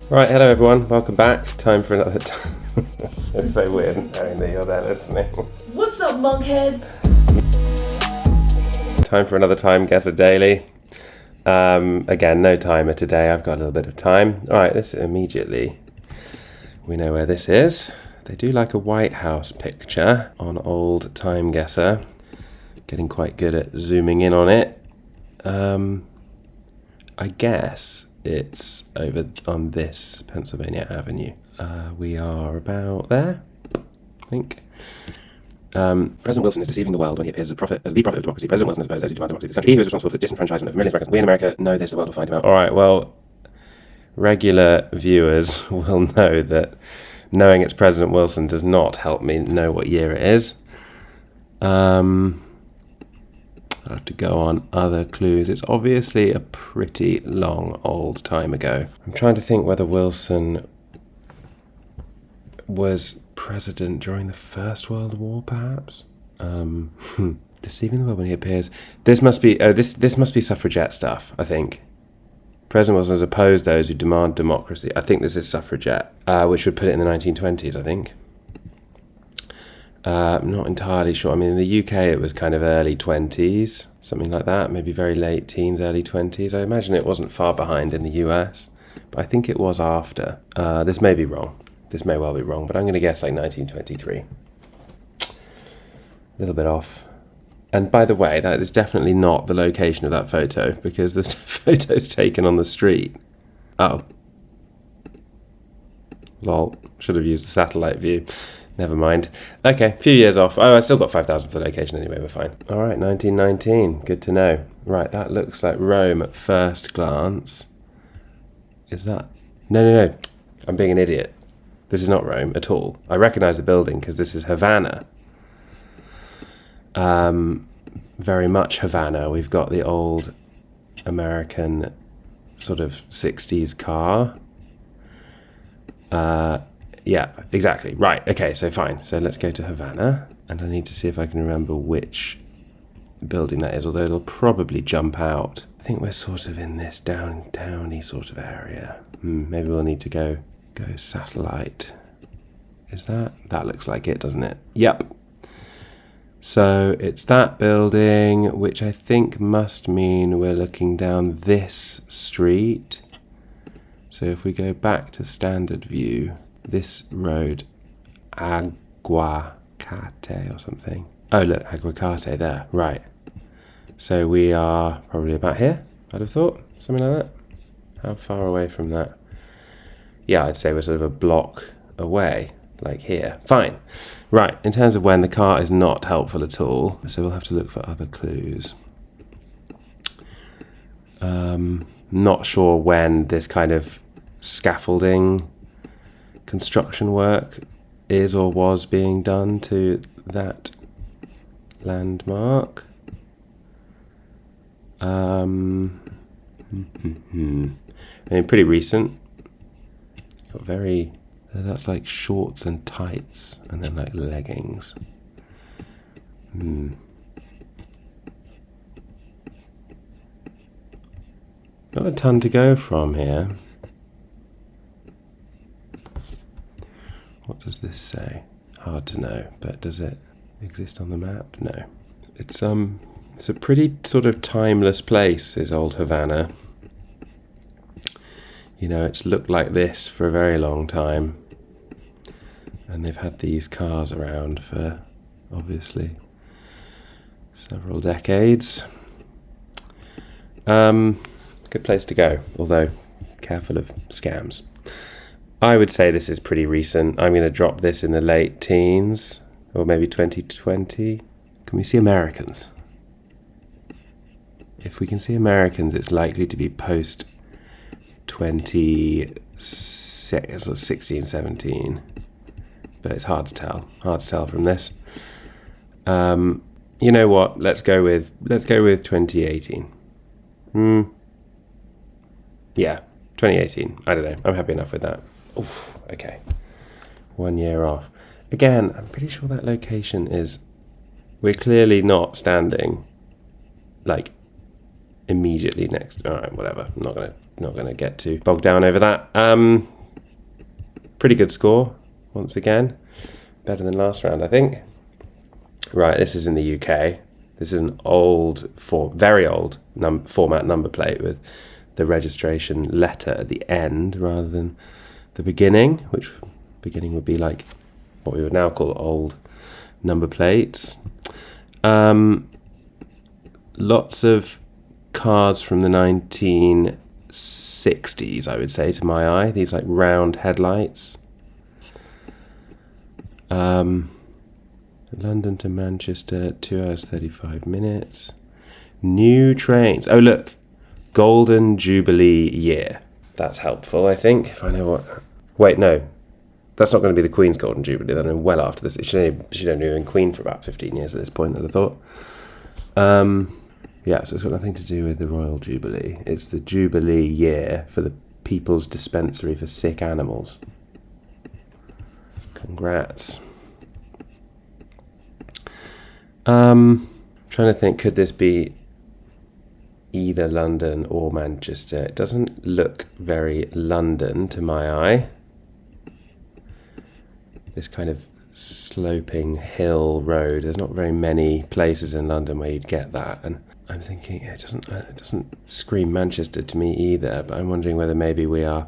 Right, hello everyone, welcome back. Time for another time. It's so weird knowing that you're there listening. What's up, monkheads? Time for another TimeGuessr Daily. Again, no timer today, I've got a little bit of time. Alright, this immediately, we know where this is. They do like a White House picture on old TimeGuessr. Getting quite good at zooming in on it. I guess it's over on this Pennsylvania Avenue. We are about there, I think. President Wilson is deceiving the world when he appears as the prophet of democracy. President Wilson is opposed those who demand democracy in this country. He who is responsible for the disenfranchisement of millions of Americans. We in America know this, the world will find him out. All right, well, regular viewers will know that knowing it's President Wilson does not help me know what year it is. I'll have to go on other clues. It's obviously a pretty long old time ago. I'm trying to think whether Wilson was president during the First World War, perhaps. Deceiving the world when he appears. This must be this must be suffragette stuff, I think. President Wilson has opposed those who demand democracy. I think this is suffragette, which would put it in the 1920s, I think. I'm not entirely sure. I mean, in the UK, it was kind of early 20s, something like that. Maybe very late teens, early 20s. I imagine it wasn't far behind in the US, but I think it was after. This may be wrong. This may well be wrong, but I'm going to guess like 1923. A little bit off. And by the way, that is definitely not the location of that photo, because the photo's taken on the street. Oh. Lol. Should have used the satellite view. Never mind. Okay, a few years off. Oh, I still got 5,000 for the location anyway, we're fine. All right, 1919. Good to know. Right, that looks like Rome at first glance. Is that... No. I'm being an idiot. This is not Rome at all. I recognise the building because this is Havana. Very much Havana. We've got the old American sort of 60s car. Yeah, exactly. Right. Okay, so fine. So let's go to Havana. And I need to see if I can remember which building that is, although it'll probably jump out. I think we're sort of in this downy sort of area. Maybe we'll need to go satellite. Is that? That looks like it, doesn't it? Yep. So it's that building, which I think must mean we're looking down this street. So if we go back to standard view, this road, Aguacate or something. Oh, look, Aguacate there. Right. So we are probably about here, I'd have thought. Something like that. How far away from that? Yeah, I'd say we're sort of a block away, like here. Fine. Right, in terms of when, the car is not helpful at all. So we'll have to look for other clues. Not sure when this kind of scaffolding construction work is or was being done to that landmark. I mean, pretty recent. Got very... That's like shorts and tights, and then like leggings. Not a ton to go from here. What does this say? Hard to know, but does it exist on the map? No. It's a pretty sort of timeless place, is old Havana. You know, it's looked like this for a very long time. And they've had these cars around for, obviously, several decades. Good place to go, although careful of scams. I would say this is pretty recent. I'm going to drop this in the late teens, or maybe 2020. Can we see Americans? If we can see Americans, it's likely to be post 2016, 17. But it's hard to tell. Hard to tell from this. You know what? Let's go with 2018. Yeah, 2018. I don't know. I'm happy enough with that. Oof, okay. 1 year off. Again, I'm pretty sure that location is... We're clearly not standing, like, immediately next. All right, whatever. I'm not gonna get too bogged down over that. Pretty good score, once again. Better than last round, I think. Right, this is in the UK. This is an very old format number plate with the registration letter at the end rather than the beginning, which beginning would be like what we would now call old number plates. Lots of cars from the 1960s, I would say, to my eye. These like round headlights. London to Manchester, 2 hours 35 minutes. New trains. Oh, look. Golden Jubilee year. That's helpful, I think. If I know what... Wait, no. That's not going to be the Queen's Golden Jubilee. Then well after this. She'd only been Queen for about 15 years at this point, I'd have thought. Yeah, so it's got nothing to do with the Royal Jubilee. It's the Jubilee year for the People's Dispensary for Sick Animals. Congrats. Trying to think, could this be either London or Manchester? It doesn't look very London to my eye. This kind of sloping hill road. There's not very many places in London where you'd get that, and I'm thinking it doesn't scream Manchester to me either. But I'm wondering whether maybe we are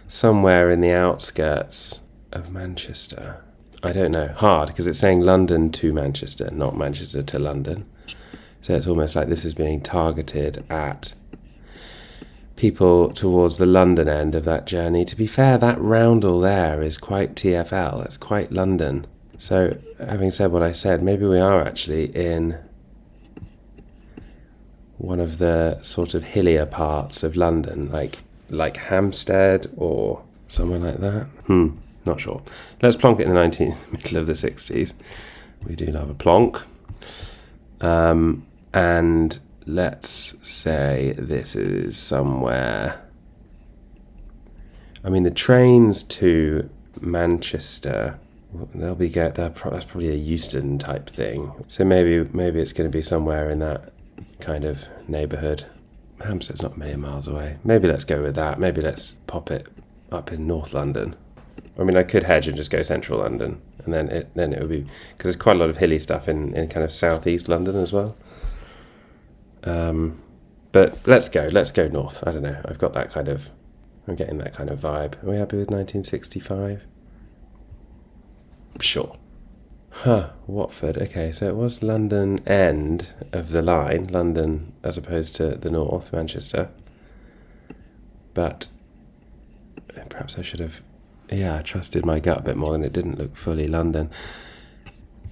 somewhere in the outskirts of Manchester. I don't know. Hard, because it's saying London to Manchester, not Manchester to London. So it's almost like this is being targeted at people towards the London end of that journey. To be fair, that roundel there is quite TfL. It's quite London. So having said what I said, maybe we are actually in one of the sort of hillier parts of London, like Hampstead or somewhere like that. Not sure. Let's plonk it in the middle of the 60s. We do love a plonk. And let's say this is somewhere... I mean, the trains to Manchester, that's probably a Euston type thing. So maybe it's going to be somewhere in that kind of neighbourhood. Hampstead's not many miles away. Maybe let's go with that. Maybe let's pop it up in North London. I mean, I could hedge and just go central London, and then it would be, because there's quite a lot of hilly stuff in kind of southeast London as well. But let's go north. I don't know. I'm getting that kind of vibe. Are we happy with 1965? Sure. Watford. Okay, so it was London end of the line, London as opposed to the north, Manchester. But perhaps I should have, trusted my gut a bit more, and it didn't look fully London.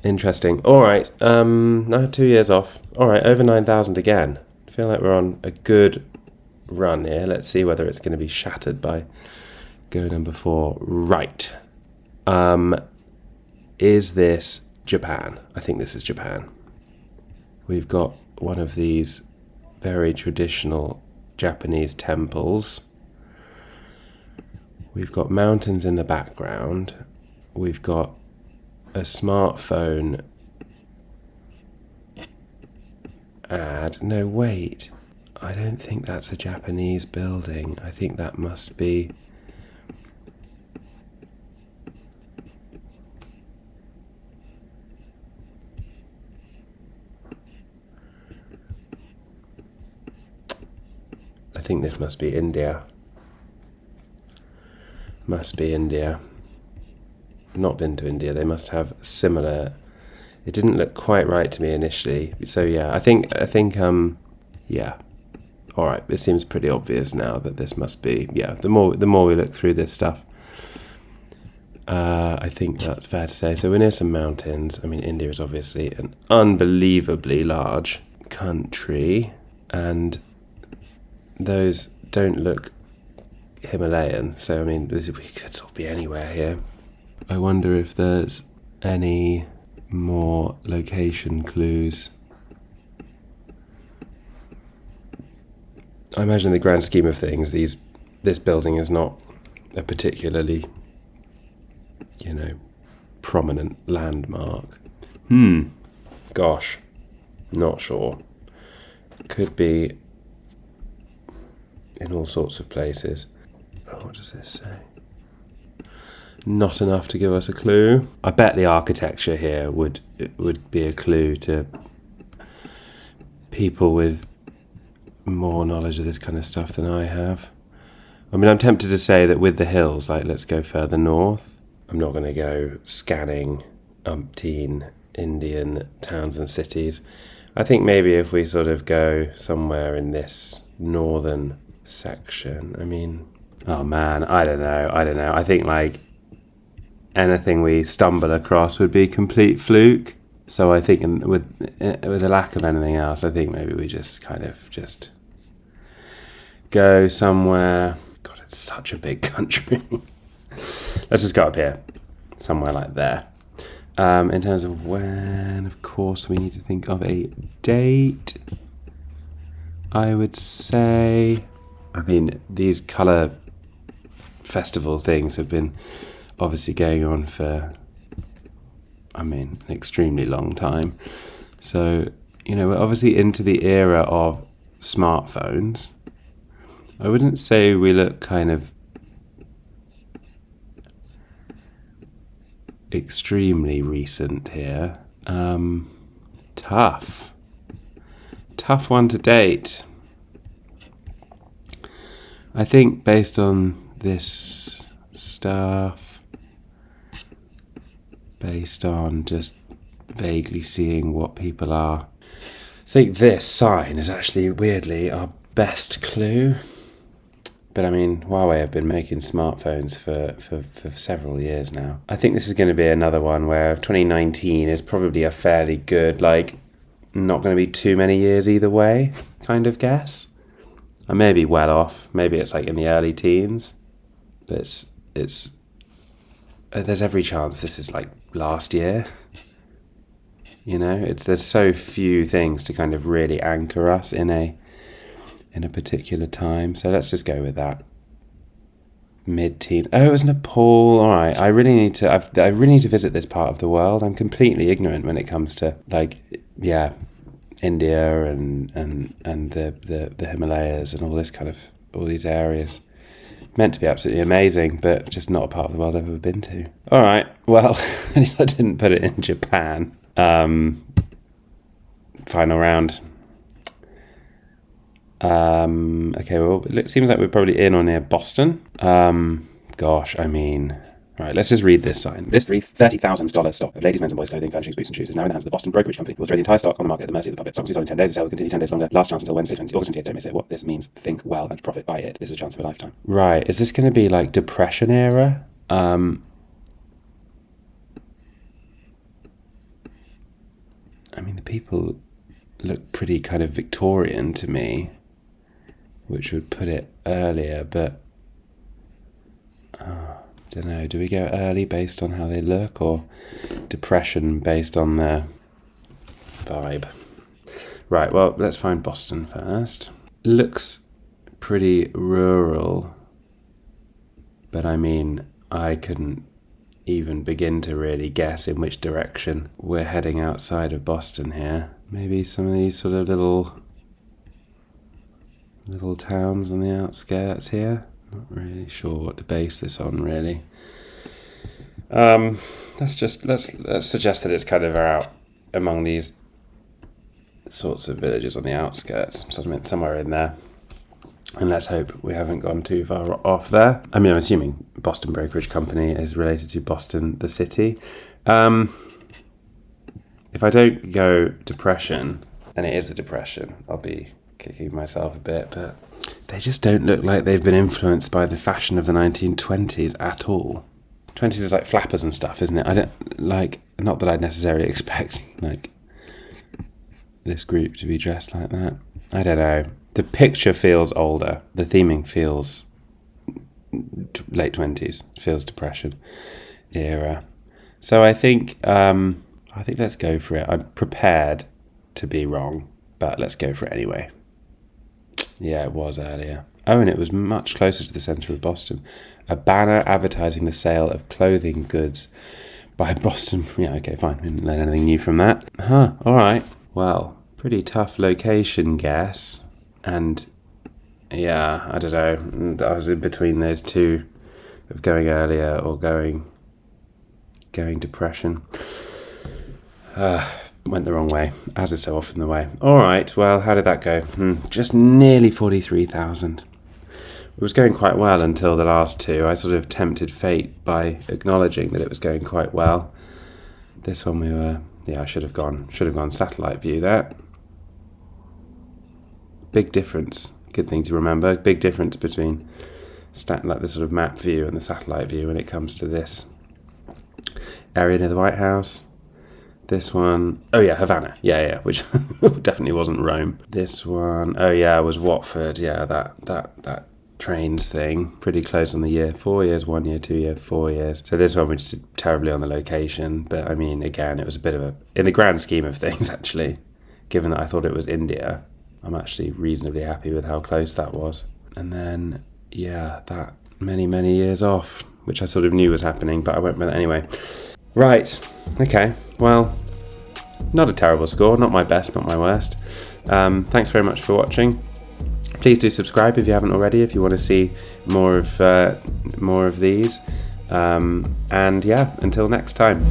Interesting. All right. Now 2 years off. All right, over 9,000 again. I feel like we're on a good run here. Let's see whether it's going to be shattered by go number 4. Right. Is this Japan? I think this is Japan. We've got one of these very traditional Japanese temples. We've got mountains in the background. We've got a smartphone ad. No, wait. I don't think that's a Japanese building. I think that must be... I think this must be India. Must be India. Not been to India. They must have similar... It didn't look quite right to me initially. So yeah, I think yeah. All right, it seems pretty obvious now that this must be, the more we look through this stuff, I think that's fair to say. So we're near some mountains. I mean, India is obviously an unbelievably large country, and those don't look Himalayan. So I mean, we could sort of be anywhere here. I wonder if there's any more location clues. I imagine in the grand scheme of things, this building is not a particularly, prominent landmark. Gosh, not sure. Could be in all sorts of places. Oh, what does this say? not enough to give us a clue. I bet the architecture here would be a clue to people with more knowledge of this kind of stuff than I have. I mean, I'm tempted to say that with the hills, like, let's go further north. I'm not going to go scanning umpteen Indian towns and cities. I think maybe if we sort of go somewhere in this northern section, I mean, oh man, I don't know. I think like anything we stumble across would be complete fluke. So I think with the lack of anything else, I think maybe we just kind of just go somewhere. God, it's such a big country. Let's just go up here, somewhere like there. In terms of when, of course, we need to think of a date. I would say, I mean, these colour festival things have been obviously going on for, I mean, an extremely long time. So, you know, we're obviously into the era of smartphones. I wouldn't say we look kind of extremely recent here. Tough one to date. I think based on this stuff, based on just vaguely seeing what people are, I think this sign is actually weirdly our best clue. But I mean, Huawei have been making smartphones for several years now. I think this is going to be another one where 2019 is probably a fairly good, like, not going to be too many years either way kind of guess. I may be well off. Maybe it's like in the early teens. But it's there's every chance this is like last year. You know, there's so few things to kind of really anchor us in a particular time, so let's just go with that. Mid-teen. Oh, it was Nepal. All right, I really need to visit this part of the world. I'm completely ignorant when it comes to, like, yeah, India and the Himalayas and all these areas. Meant to be absolutely amazing, but just not a part of the world I've ever been to. All right, well, at least I didn't put it in Japan. Final round. Okay, well, it seems like we're probably in or near Boston. Gosh, I mean, right, let's just read this sign. This $30,000 stock of ladies, men's and boys' clothing, furnishings, boots and shoes is now in the hands of the Boston Brokerage Company. We'll throw the entire stock on the market at the mercy of the public. Stock is sold in 10 days. The sale will continue 10 days longer. Last chance until Wednesday, August 28th. Don't miss it. What this means, think well and profit by it. This is a chance of a lifetime. Right, is this going to be like Depression era? I mean, the people look pretty kind of Victorian to me, which would put it earlier, but don't know. Do we go early based on how they look, or Depression based on their vibe? Right, well, let's find Boston first. Looks pretty rural, but I mean, I couldn't even begin to really guess in which direction we're heading outside of Boston here. Maybe some of these sort of little towns on the outskirts here. Not really sure what to base this on, really. Let's suggest that it's kind of out among these sorts of villages on the outskirts, somewhere in there. And let's hope we haven't gone too far off there. I mean, I'm assuming Boston Brokerage Company is related to Boston, the city. If I don't go Depression, and it is the Depression, I'll be kicking myself a bit, but they just don't look like they've been influenced by the fashion of the 1920s at all. 20s is like flappers and stuff, isn't it? I don't like, not that I'd necessarily expect like this group to be dressed like that. I don't know. The picture feels older. The theming feels late 20s. Feels Depression era. So I think let's go for it. I'm prepared to be wrong, but let's go for it anyway. Yeah, it was earlier. Oh, and it was much closer to the centre of Boston. A banner advertising the sale of clothing goods by Boston. Yeah, okay, fine. Didn't learn anything new from that. Huh, all right. Well, pretty tough location guess. And yeah, I don't know. I was in between those two of going earlier or going going depression. Went the wrong way, as is so often the way. All right, well, how did that go? Just nearly 43,000. It was going quite well until the last two. I sort of tempted fate by acknowledging that it was going quite well. This one we were, I should have gone satellite view there. Big difference. Good thing to remember. Big difference between like the sort of map view and the satellite view when it comes to this area near the White House. This one, oh yeah, Havana, yeah, which definitely wasn't Rome. This one, oh yeah, was Watford. Yeah, that trains thing, pretty close on the year. 4 years, 1 year, 2 year, 4 years. So this one was just terribly on the location, but I mean, again, it was a bit of a, in the grand scheme of things, actually, given that I thought it was India, I'm actually reasonably happy with how close that was. And then, yeah, that many years off, which I sort of knew was happening, but I went with it anyway. Right, okay, well, not a terrible score, not my best, not my worst. Thanks very much for watching. Please do subscribe if you haven't already, if you want to see more of these. And yeah, until next time.